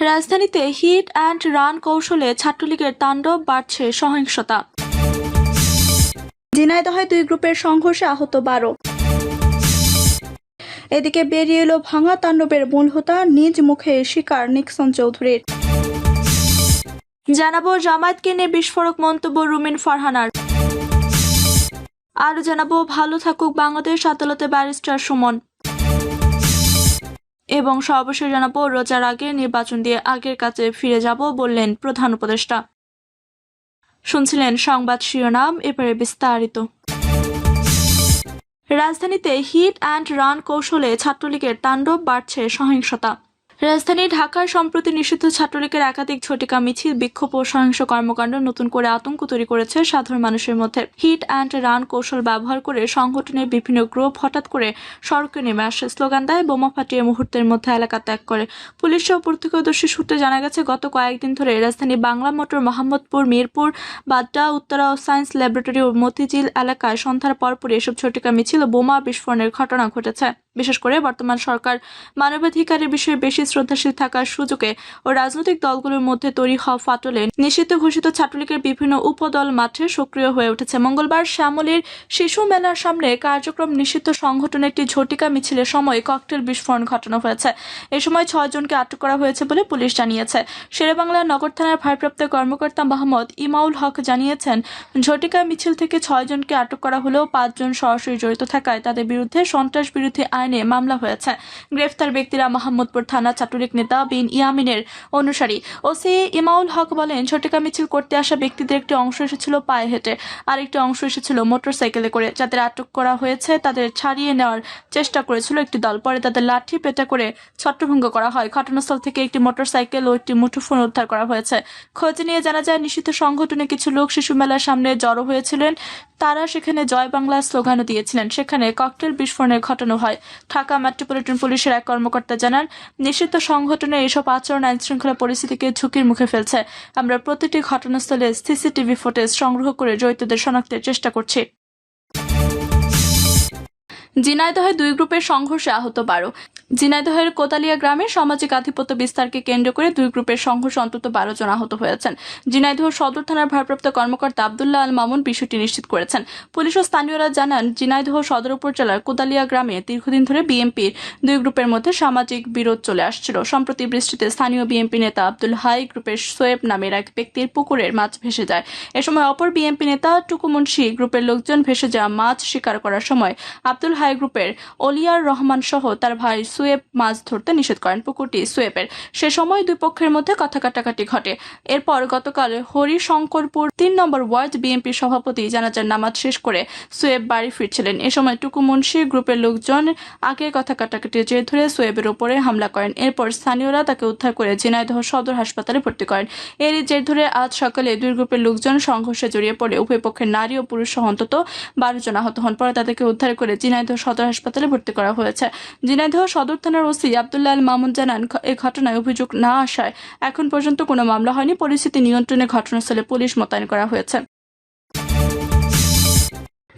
রাজধানীতে hit and run কৌশলে ছাত্রলীগের তাণ্ডব, বাড়ছে সহিংসতা। ঝিনাইদহে 2 গ্রুপের সংঘর্ষে আহত 12। এদিকে বেরিয়ে এলো ভাঙা তাণ্ডবের মূল হোতা, নিজ মুখে স্বীকার নিক্সন চৌধুরীর। জানাবো জামায়াতকে নিয়ে বিস্ফোরক মন্তব্য রুমিন ফারহানার। আরও জানাবো ভালো থাকুক বাংলাদেশ, আদালতে ব্যারিস্টার সুমন। এবং সর্বশেষ জানাবো রোজার আগে নির্বাচন দিয়ে আগের কাছে ফিরে যাব বললেন প্রধান উপদেষ্টা। শুনছিলেন সংবাদ শিরোনাম, এবারে বিস্তারিত। রাজধানীতে হিট অ্যান্ড রান কৌশলে ছাত্রলীগের তাণ্ডব, বাড়ছে সহিংসতা। রাজধানী ঢাকার সম্প্রতি নিষিদ্ধ ছাত্রলীগের একাধিক ঝটিকা মিছিল, বিক্ষোভ ও সহিংস কর্মকাণ্ড নতুন করে আতঙ্ক তৈরি করেছে সাধারণ মানুষের মধ্যে। হিট অ্যান্ড রান কৌশল ব্যবহার করে সংগঠনের বিভিন্ন গ্রুপ হঠাৎ করে সড়কে নেমে আসে, স্লোগান দেয়, বোমা ফাটিয়ে মুহূর্তের মধ্যে এলাকা ত্যাগ করে। পুলিশ ও প্রত্যক্ষদর্শী সূত্রে জানা গেছে, গত কয়েকদিন ধরে রাজধানী বাংলা মোটর, মোহাম্মদপুর, মিরপুর, বাড্ডা, উত্তরা ও সায়েন্স ল্যাবরেটরি ও মতিঝিল এলাকায় সন্ধ্যার পরপরই এসব ঝটিকা মিছিল ও বোমা বিস্ফোরণের ঘটনা ঘটেছে। বিশেষ করে বর্তমান সরকার মানবাধিকারের বিষয়ে বেশি শ্রদ্ধাশীল থাকার সুযোগে ও রাজনৈতিক দলগুলোর মধ্যে তৈরি হওয়া ফাটলে নিষিদ্ধ ঘোষিত ছাত্রলীগের বিভিন্ন উপদল মাঠে সক্রিয় হয়ে উঠেছে। মঙ্গলবার শ্যামলীর শিশু মেলার সামনে কার্যক্রম নিষিদ্ধ সংগঠনের একটি ঝটিকা মিছিলের সময় ককটেল বিস্ফোরণ ঘটানো হয়েছে। এ সময় 6 জনকে আটক করা হয়েছে বলে পুলিশ জানিয়েছে। শেরেবাংলা নগর থানার ভারপ্রাপ্ত কর্মকর্তা মোহাম্মদ ইমাউল হক জানিয়েছেন, ঝটিকা মিছিল থেকে 6 জনকে আটক করা হলেও 5 জন সরাসরি জড়িত থাকায় তাদের বিরুদ্ধে সন্ত্রাস বিরোধী আইনে মামলা হয়েছে। গ্রেফতার ব্যক্তিরা মোহাম্মদপুর থানা ছাত্রলীগ নেতা বিন ইয়ামিনের অনুসারী। ওসি ইমাউল হক বলেন, ঝটিকা মিছিল করতে আসা ব্যক্তিদের একটি অংশ এসেছিল পায়ে হেঁটে, আর একটি অংশ এসেছিল মোটরসাইকেলে করে। যাদের আটক করা হয়েছে তাদের ছাড়িয়ে নেওয়ার চেষ্টা করেছিল একটি দল, পরে তাদের লাঠি পেটা করে ছত্রভঙ্গ করা হয়। ঘটনাস্থল থেকে একটি মোটরসাইকেল ও একটি মুঠোফোন উদ্ধার করা হয়েছে। খোঁজ নিয়ে জানা যায়, নিষিদ্ধ সংগঠনে কিছু লোক শিশু মেলার সামনে জড়ো হয়েছিলেন। তারা সেখানে জয় বাংলা স্লোগানও দিয়েছিলেন। সেখানে ককটেল বিস্ফোরণের ঘটনা হয়। ঢাকা মেট্রোপলিটন পুলিশের এক কর্মকর্তা জানান, নিষিদ্ধ সংগঠনের এসব আচরণ আইনশৃঙ্খলা পরিস্থিতিকে ঝুঁকির মুখে ফেলছে। আমরা প্রতিটি ঘটনাস্থলে সিসিটিভি ফুটেজ সংগ্রহ করে জড়িতদের শনাক্তের চেষ্টা করছি। ঝিনাইদহে 2 গ্রুপের সংঘর্ষে আহত 12। ঝিনাইদহের কোতালিয়া গ্রামে সামাজিক আধিপত্য বিস্তারকে কেন্দ্র করে 2 গ্রুপের সংঘর্ষে অন্তত 12 জন আহত হয়েছেন। ঝিনাইদহ সদর থানার ভারপ্রাপ্ত কর্মকর্তা আব্দুল্লাহ আল মামুন বিষয়টি নিশ্চিত করেছেন। পুলিশ ও স্থানীয়রা জানান, ঝিনাইদহ সদর উপজেলার কোতালিয়া গ্রামে দীর্ঘদিন ধরে বিএনপির 2 গ্রুপের মধ্যে সামাজিক বিরোধ চলে আসছিল। সম্প্রতি বৃষ্টিতে স্থানীয় বিএনপি নেতা আব্দুল হাই গ্রুপের সোয়েব নামের এক ব্যক্তির পুকুরের মাছ ভেসে যায়। এ সময় অপর বিএনপি নেতা টুকু মুন্সি গ্রুপের লোকজন ভেসে যাওয়া মাছ শিকার করার সময় আব্দুল হাই গ্রুপের অলিয়ার রহমান সহ তার ভাই সুয়েব মাছ ধরতে নিষেধ করেন। পুকুরটি সুয়েবের। সে সময় 2 পক্ষের মধ্যে কথা কাটাকাটি ঘটে। এরপর গতকাল হরিশঙ্করপুর 3 নম্বর ওয়ার্ড বিএনপি সভাপতি জানাজার নামাজ শেষ করে সুয়েব বাড়ি ফিরছিলেন। এ সময় টুকু মুন্সি গ্রুপের লোকজন আগের কথা কাটাকাটি জের ধরে সুয়েবের উপরে হামলা করেন। এরপর স্থানীয়রা তাকে উদ্ধার করে ঝিনাইদহ সদর হাসপাতালে ভর্তি করেন। এরই জের ধরে আজ সকালে 2 গ্রুপের লোকজন সংঘর্ষে জড়িয়ে পড়ে উভয় পক্ষের নারী ও পুরুষ সহ অন্তত 12 জন আহত হন। পরে তাদেরকে উদ্ধার করে ঝিনাইদহ সদর হাসপাতালে ভর্তি করা হয়েছে। ঝিনাইদহ সদর থানার ওসি আব্দুল্লাহ আল মামুন জানান, এই ঘটনায় অভিযোগ না আসায় এখন পর্যন্ত কোনো মামলা হয়নি। পরিস্থিতি নিয়ন্ত্রণে ঘটনাস্থলে পুলিশ মোতায়েন করা হয়েছে।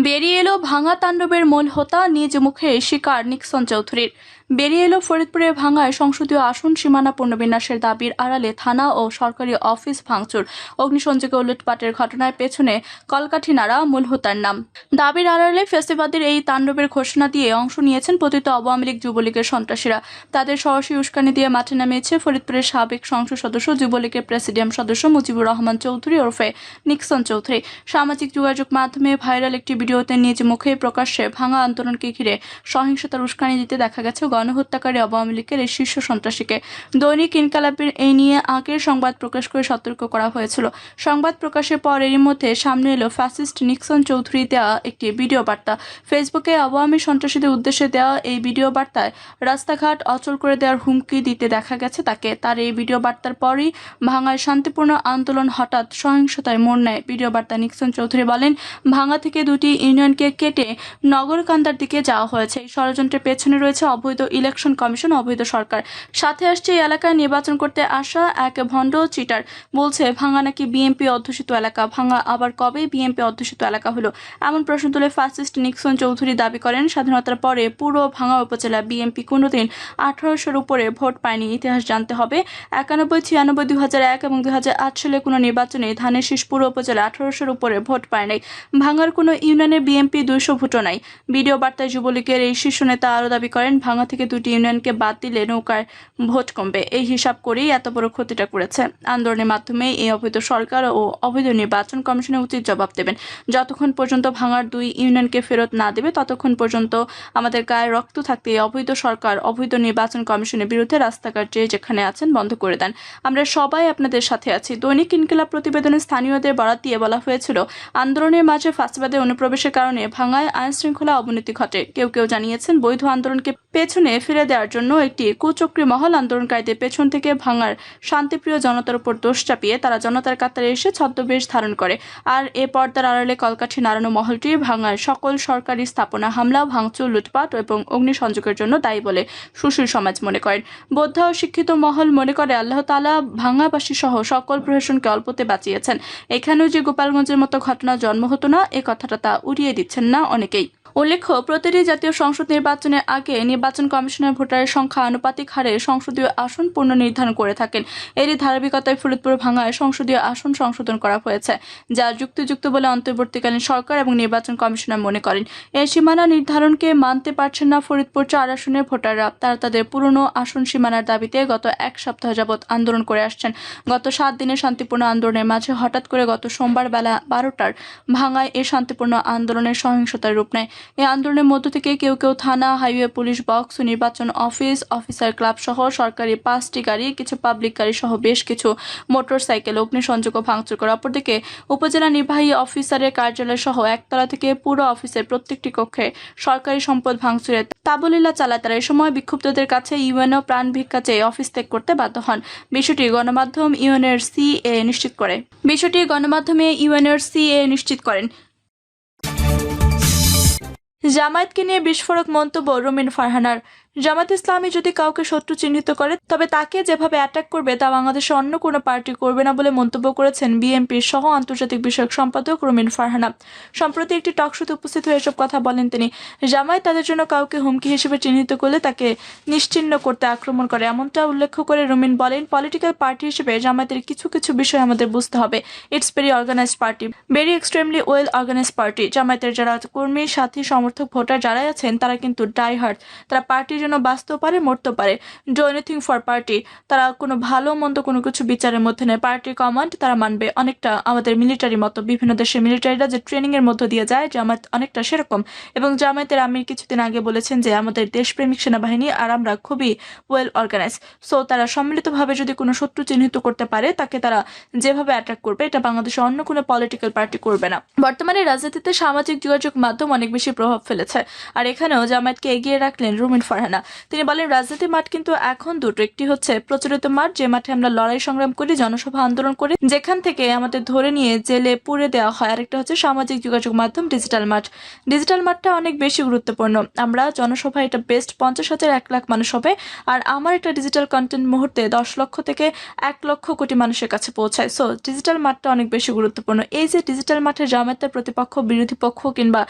বেরিয়ে এলো ভাঙা তাণ্ডবের মূল হোতা, নিজ মুখে স্বীকার নিক্সন চৌধুরীর। বেরিয়ে এলো ফরিদপুরে ভাঙায় সংসদীয় আসন সীমানা পুনর্বিন্যাসের দাবির আড়ালে থানা ও সরকারি অফিস ভাঙচুর, অগ্নিসংযোগে লুটপাটের ঘটনার পেছনে কলকাঠি নাড়া মূল হোতার নাম। দাবির আড়ালে ফেস্টিভালের এই তাণ্ডবের ঘোষণা দিয়ে অংশ নিয়েছেন পতিত আওয়ামী লীগ যুবলীগের সন্ত্রাসীরা। তাদের সরাসরি উস্কানি দিয়ে মাঠে নামিয়েছে ফরিদপুরের সাবেক সংসদ সদস্য, যুবলীগের প্রেসিডিয়াম সদস্য মুজিবুর রহমান চৌধুরী ওরফে নিক্সন চৌধুরী। সামাজিক যোগাযোগ মাধ্যমে ভাইরাল একটি ভিডিওতে নিজ মুখে প্রকাশ্যে ভাঙা আন্দোলনকে ঘিরে সহিংসতার উস্কানি দিতে দেখা গেছে গণহত্যাকারী আওয়ামী লীগের এই শীর্ষ সন্ত্রাসীকে। দৈনিক ইনকালাবের এই নিয়ে আগের সংবাদ প্রকাশ করে সতর্ক করা হয়েছিল। সংবাদ প্রকাশের পর এরই মধ্যে সামনে এলো ফ্যাসিস্ট নিক্সন চৌধুরী দেওয়া একটি ভিডিও বার্তা। ফেসবুকে আওয়ামী সন্ত্রাসীদের উদ্দেশ্যে দেওয়া এই ভিডিও বার্তায় রাস্তাঘাট অচল করে দেওয়ার হুমকি দিতে দেখা গেছে তাকে। তার এই ভিডিও বার্তার পরই ভাঙায় শান্তিপূর্ণ আন্দোলন হঠাৎ সহিংসতায় মোড় নেয়। ভিডিও বার্তা নিক্সন চৌধুরী বলেন, ভাঙা থেকে 2টি ইউনিয়নকে কেটে নগরকান্দার দিকে যাওয়া হয়েছে। এই ষড়যন্ত্রের পেছনে রয়েছে অবৈধ ইলেকশন কমিশন, অবৈধ সরকার। সাথে আসছে এই এলাকায় নির্বাচন করতে আসা এক ভণ্ড চিটার বলছে ভাঙা নাকি বিএনপি অধ্যুষিত এলাকা। ভাঙা আবার কবে বিএনপি অধ্যুষিত এলাকা হলো, এমন প্রশ্ন তুলে ফাসিস্ট নিক্সন চৌধুরী দাবি করেন স্বাধীনতার পরে পুরো ভাঙা উপজেলা বিএনপি কোনোদিন 1800-র উপরে ভোট পায়নি। ইতিহাস জানতে হবে, 91, 96, 2001 এবং 2008 সালে কোনো নির্বাচনে ধানের শীষ পুরো উপজেলা 1800-র উপরে ভোট পায় নাই। ভাঙার কোনো ইউনিয়নে বিএনপি 200 ভোটও নাই। ভিডিও বার্তায় যুবলীগের এই শীর্ষ নেতা আরও দাবি করেন ভাঙা থেকে 2টি ইউনিয়নকে বাদ দিলে নৌকার ভোট কমবে। এই হিসাব করেই এত বড় ক্ষতিটা করেছে। আন্দোলনের মাধ্যমে এই অবৈধ সরকার ও অবৈধ নির্বাচন কমিশনের উচিত জবাব দেবেন। যতক্ষণ পর্যন্ত ভাঙার 2 ইউনিয়নকে ফেরত না দেবে ততক্ষণ পর্যন্ত আমাদের গায়ে রক্ত থাকতে এই অবৈধ সরকার, অবৈধ নির্বাচন কমিশনের বিরুদ্ধে রাস্তাঘাট যে যেখানে আছেন বন্ধ করে দেন। আমরা সবাই আপনাদের সাথে আছি। দৈনিক ইনকিলাব প্রতিবেদনে স্থানীয়দের বরাত দিয়ে বলা হয়েছিল, আন্দোলনের মাঝে ফাঁসিবাদের অনুপ্রবেশের কারণে ভাঙায় আইন শৃঙ্খলা অবনতি ঘটে। কেউ কেউ জানিয়েছেন বৈধ আন্দোলনকে পেছনে ফিরে দেওয়ার জন্য একটি কুচক্রী মহল আন্দোলনকারীদের পেছন থেকে ভাঙার শান্তিপ্রিয় জনতার উপর দোষ চাপিয়ে তারা জনতার কাতারে এসে ছদ্মবেশ ধারণ করে। আর এ পর্দার আড়ালে কলকাঠি নাড়ানো মহলটি ভাঙার সকল সরকারি স্থাপনা হামলা, ভাঙচুর, লুটপাট এবং অগ্নিসংযোগের জন্য দায়ী বলে সুশীল সমাজ মনে করেন। বৌদ্ধ ও শিক্ষিত মহল মনে করে আল্লাহ তাআলা ভাঙাবাসী সহ সকল প্রশাসনকে অল্পতে বাঁচিয়েছেন। এখানেও যে গোপালগঞ্জের মতো ঘটনা জন্ম হতো না, এ কথাটা তা উড়িয়ে দিচ্ছেন না অনেকেই। উল্লেখ্য, প্রতিটি জাতীয় সংসদ নির্বাচনের আগে নির্বাচন কমিশনের ভোটারের সংখ্যা আনুপাতিক হারে সংসদীয় আসন পুনর্নির্ধারণ করে থাকেন। এরই ধারাবাহিকতায় ফরিদপুর ভাঙায় সংসদীয় আসন সংশোধন করা হয়েছে, যা যুক্তিযুক্ত বলে অন্তর্বর্তীকালীন সরকার এবং নির্বাচন কমিশনার মনে করেন। এই সীমানা নির্ধারণকে মানতে পারছেন না ফরিদপুর 4 আসনের ভোটাররা। তারা তাদের পুরনো আসন সীমানার দাবিতে গত 1 সপ্তাহ যাবৎ আন্দোলন করে আসছেন। গত 7 দিনের শান্তিপূর্ণ আন্দোলনের মাঝে হঠাৎ করে গত সোমবার বেলা 12টার ভাঙায় এই শান্তিপূর্ণ আন্দোলনের সহিংসতার রূপ নেয়। এই আন্দোলনের মধ্য থেকে কেউ কেউ থানা, হাইওয়ে, পুলিশ বক্স, নির্বাচন অফিস, অফিসার ক্লাব সহ সরকারি 5টি গাড়ি, কিছু পাবলিক গাড়ি সহ বেশ কিছু মোটরসাইকেল অগ্নিসংযোগ ও ভাঙচুর করে। অপরদিকে উপজেলা নির্বাহী অফিসারের কার্যালয় সহ একতলা থেকে পুরো অফিসের প্রত্যেকটি কক্ষে সরকারি সম্পদ ভাঙচুরে তাবলীলা চালায় তারা। এই সময় বিক্ষুব্ধদের কাছে ইউএনও প্রাণ ভিক্ষা চেয়ে অফিস ত্যাগ করতে বাধ্য হন। বিষয়টি গণমাধ্যমে ইউএনএর সিএ নিশ্চিত করেন। জামায়াতকে নিয়ে বিস্ফোরক মন্তব্য রুমিন ফারহানার। জামায়াত ইসলামী যদি কাউকে শত্রু চিহ্নিত করে তবে তাকে যেভাবে অ্যাটাক করবে তা বাংলাদেশে অন্য কোনো পার্টি করবে না বলে মন্তব্য করেছেন বিএনপির সহ আন্তর্জাতিক বিষয়ক সম্পাদক রুমিন ফারহানা। সম্প্রতি একটি টকশোতে উপস্থিত হয়ে এসব কথা বলেন তিনি। জামায়াত তাদের জন্য কাউকে হুমকি হিসেবে চিহ্নিত করলে তাকে নিশ্চিহ্ন করতে আক্রমণ করে, এমনটা উল্লেখ করে রুমিন বলেন, পলিটিক্যাল পার্টি হিসেবে জামায়াতের কিছু কিছু বিষয় আমাদের বুঝতে হবে। It's very organised party, very extremely well organised party. জামায়াতের যারা কর্মী, সাথী, সমর্থক, ভোটার যারাই আছেন তারা কিন্তু ডাই হার্ড। তারা পার্টির জন্য বাঁচতেও পারে, মরতেও পারে। Do anything for party. তারা কোনো ভালো মন্দ কোনো কিছু বিচারের মধ্যে নেই। পার্টির কমান্ড তারা মানবে। অনেকটা আমাদের মিলিটারি মতো, বিভিন্ন দেশের মিলিটারিরা যে ট্রেনিং এর মধ্য দিয়ে যায়, জামায়াত অনেকটা সেরকম। এবং জামায়াতের আমির কিছুদিন আগে বলেছেন যে আমাদের দেশপ্রেমিক সেনাবাহিনী আর আমরা খুবই ওয়েল অর্গানাইজ। সো তারা সম্মিলিতভাবে যদি কোনো শত্রু চিহ্নিত করতে পারে তাকে তারা যেভাবে অ্যাটাক করবে এটা বাংলাদেশে অন্য কোনো পলিটিক্যাল পার্টি করবে না। বর্তমানে রাজনীতিতে সামাজিক যোগাযোগ মাধ্যম অনেক বেশি প্রভাব ফেলেছে, আর এখানেও জামায়াতকে এগিয়ে রাখলেন রুমিন ফারহানা। তিনি বলেন, রাজনীতির মাঠ কিন্তু এখন দুটো, একটি হচ্ছে প্রচলিত মাঠ, যে মাঠে আমরা লড়াই সংগ্রাম করি, জনসভা আন্দোলন করি, যেখান থেকে আমাদের ধরে নিয়ে জেলে পুরে দেওয়া হয়। আরেকটা হচ্ছে সামাজিক যোগাযোগ মাধ্যম, ডিজিটাল মাঠ। ডিজিটাল মাঠটা অনেক বেশি গুরুত্বপূর্ণ। আমরা জনসভা এটা বেস্ট 50,000 1 লাখ মানুষ হবে, আর আমার একটা ডিজিটাল কন্টেন্ট মুহূর্তে 10 লক্ষ থেকে 1 লক্ষ কোটি মানুষের কাছে পৌঁছায়। সো ডিজিটাল মাঠটা অনেক বেশি গুরুত্বপূর্ণ। এই যে ডিজিটাল মাঠে জামায়াতের প্রতিপক্ষ, বিরোধী পক্ষ কিংবা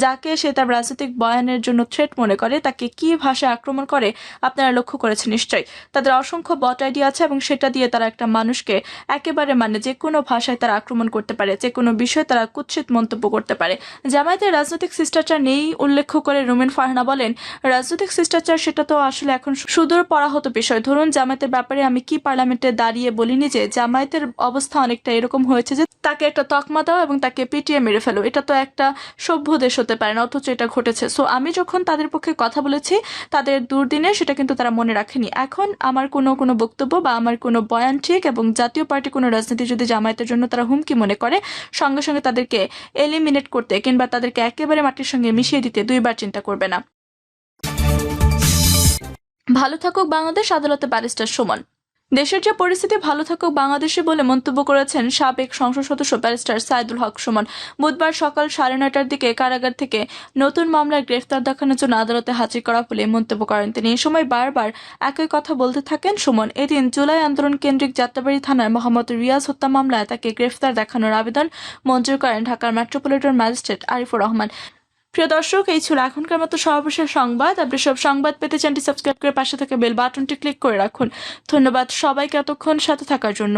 যাকে সে তার রাজনৈতিক বয়ানের জন্য থ্রেট মনে করে তাকে কি ভাষায় আক্রমণ করে আপনারা লক্ষ্য করেছেন নিশ্চয়ই। তাদের অসংখ্য বট আইডি আছে এবং সেটা দিয়ে তারা একটা মানুষকে একেবারে যে কোনো ভাষায় তারা আক্রমণ করতে পারে, যে কোনো বিষয়ে তারা কুৎসিত মন্তব্য করতে পারে। জামায়াতের রাজনৈতিক শিষ্টাচার নেই উল্লেখ করে রুমিন ফারহানা বলেন, রাজনৈতিক শিষ্টাচার সেটা তো আসলে এখন সুদূর পরাহত বিষয়। ধরুন জামায়াতের ব্যাপারে আমি কি পার্লামেন্টে দাঁড়িয়ে বলিনি যে জামায়াতের অবস্থা অনেকটা এরকম হয়েছে যে তাকে একটা তকমা দাও এবং তাকে পিটিয়ে মেরে ফেলো, এটা তো একটা সভ্য দেশ হতে পারে না, অথচ এটা ঘটেছে। সো আমি যখন তাদের পক্ষে কথা বলেছি তাদের দুর্দিনে সেটা কিন্তু তারা মনে রাখেনি। এখন আমার কোনো বক্তব্য বা আমার কোনো বয়ান ঠিক এবং জাতীয় পার্টি কোনো রাজনীতি যদি জামায়াতের জন্য তারা হুমকি মনে করে সঙ্গে সঙ্গে তাদেরকে এলিমিনেট করতে কিংবা তাদেরকে একেবারে মাটির সঙ্গে মিশিয়ে দিতে দুইবার চিন্তা করবে না। ভালো থাকুক বাংলাদেশ। আদালতে ব্যারিস্টার সুমন। দেশের যে পরিস্থিতি ভালো থাকুক বাংলাদেশে বলে মন্তব্য করেছেন সাবেক সংসদ সদস্য ব্যারিস্টার সাইদুল হক সুমন। বুধবার সকাল 9:30টার দিকে কারাগার থেকে নতুন মামলায় গ্রেফতার দেখানোর জন্য আদালতে হাজির করা বলে মন্তব্য করেন তিনি। এ সময় বারবার একই কথা বলতে থাকেন সুমন। এদিন জুলাই আন্দোলন কেন্দ্রিক যাত্রাবাড়ি থানার মোহাম্মদ রিয়াজ হত্যা মামলায় তাকে গ্রেফতার দেখানোর আবেদন মঞ্জুর করেন ঢাকার মেট্রোপলিটন ম্যাজিস্ট্রেট আরিফুর রহমান। প্রিয় দর্শক, এই ছিল এখনকার মতো সর্বশেষ সংবাদ। আপনি সব সংবাদ পেতে চ্যানেলটি সাবস্ক্রাইব করে পাশে থাকা বেল বাটনটি ক্লিক করে রাখুন। ধন্যবাদ সবাইকে এতক্ষণ সাথে থাকার জন্য।